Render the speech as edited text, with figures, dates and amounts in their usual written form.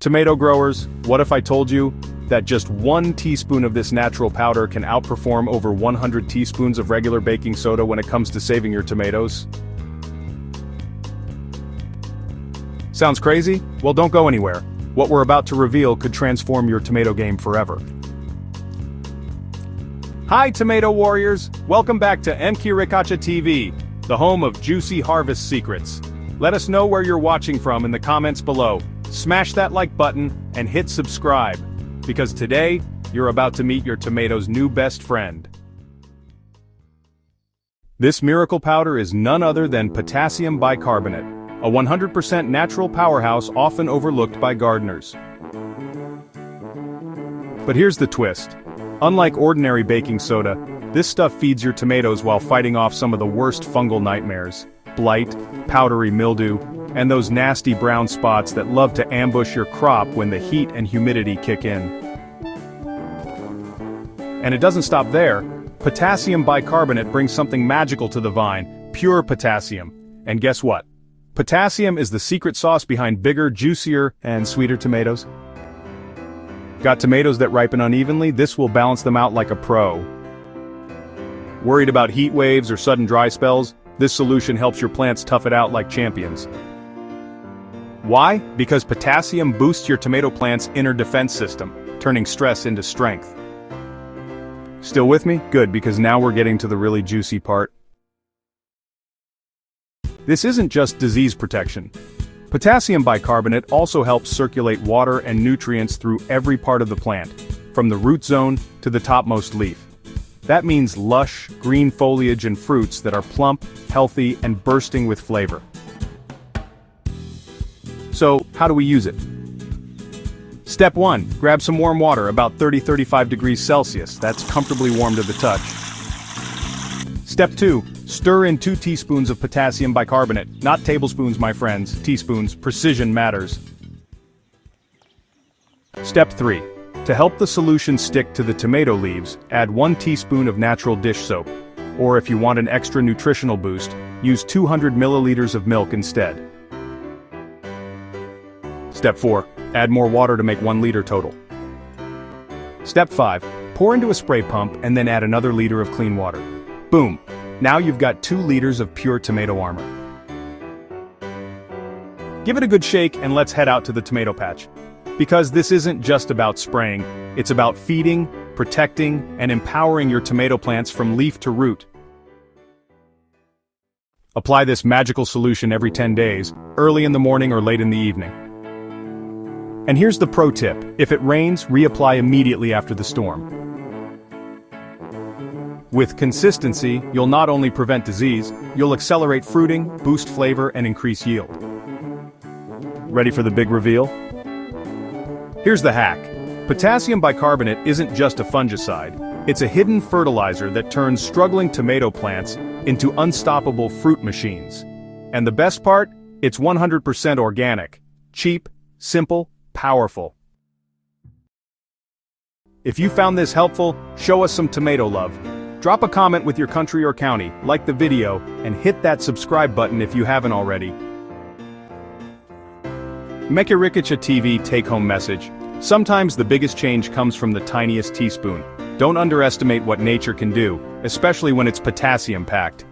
Tomato growers, what if I told you that just 1 teaspoon of this natural powder can outperform over 100 teaspoons of regular baking soda when it comes to saving your tomatoes? Sounds crazy? Well, don't go anywhere. What we're about to reveal could transform your tomato game forever. Hi tomato warriors, welcome back to Ripening TV, the home of juicy harvest secrets. Let us know where you're watching from in the comments below. Smash that like button and hit subscribe, because today, you're about to meet your tomato's new best friend. This miracle powder is none other than potassium bicarbonate, a 100% natural powerhouse often overlooked by gardeners. But here's the twist. Unlike ordinary baking soda, this stuff feeds your tomatoes while fighting off some of the worst fungal nightmares: blight, powdery mildew, and those nasty brown spots that love to ambush your crop when the heat and humidity kick in. And it doesn't stop there. Potassium bicarbonate brings something magical to the vine: pure potassium. And guess what? Potassium is the secret sauce behind bigger, juicier, and sweeter tomatoes. Got tomatoes that ripen unevenly? This will balance them out like a pro. Worried about heat waves or sudden dry spells? This solution helps your plants tough it out like champions. Why? Because potassium boosts your tomato plant's inner defense system, turning stress into strength. Still with me? Good, because now we're getting to the really juicy part. This isn't just disease protection. Potassium bicarbonate also helps circulate water and nutrients through every part of the plant, from the root zone to the topmost leaf. That means lush, green foliage and fruits that are plump, healthy, and bursting with flavor. So, how do we use it? Step 1. Grab some warm water, about 30-35 degrees Celsius. That's comfortably warm to the touch. Step 2. Stir in 2 teaspoons of potassium bicarbonate. Not tablespoons, my friends. Teaspoons. Precision matters. Step 3. To help the solution stick to the tomato leaves, add 1 teaspoon of natural dish soap. Or if you want an extra nutritional boost, use 200 milliliters of milk instead. Step 4. Add more water to make 1 liter total. Step 5. Pour into a spray pump and then add another liter of clean water. Boom! Now you've got 2 liters of pure tomato armor. Give it a good shake and let's head out to the tomato patch. Because this isn't just about spraying, it's about feeding, protecting, and empowering your tomato plants from leaf to root. Apply this magical solution every 10 days, early in the morning or late in the evening. And here's the pro tip: if it rains, reapply immediately after the storm. With consistency, you'll not only prevent disease, you'll accelerate fruiting, boost flavor, and increase yield. Ready for the big reveal? Here's the hack. Potassium bicarbonate isn't just a fungicide. It's a hidden fertilizer that turns struggling tomato plants into unstoppable fruit machines. And the best part? It's 100% organic. Cheap, simple, powerful. If you found this helpful, show us some tomato love. Drop a comment with your country or county, like the video, and hit that subscribe button if you haven't already. Ripening TV take-home message. Sometimes the biggest change comes from the tiniest teaspoon. Don't underestimate what nature can do, especially when it's potassium-packed.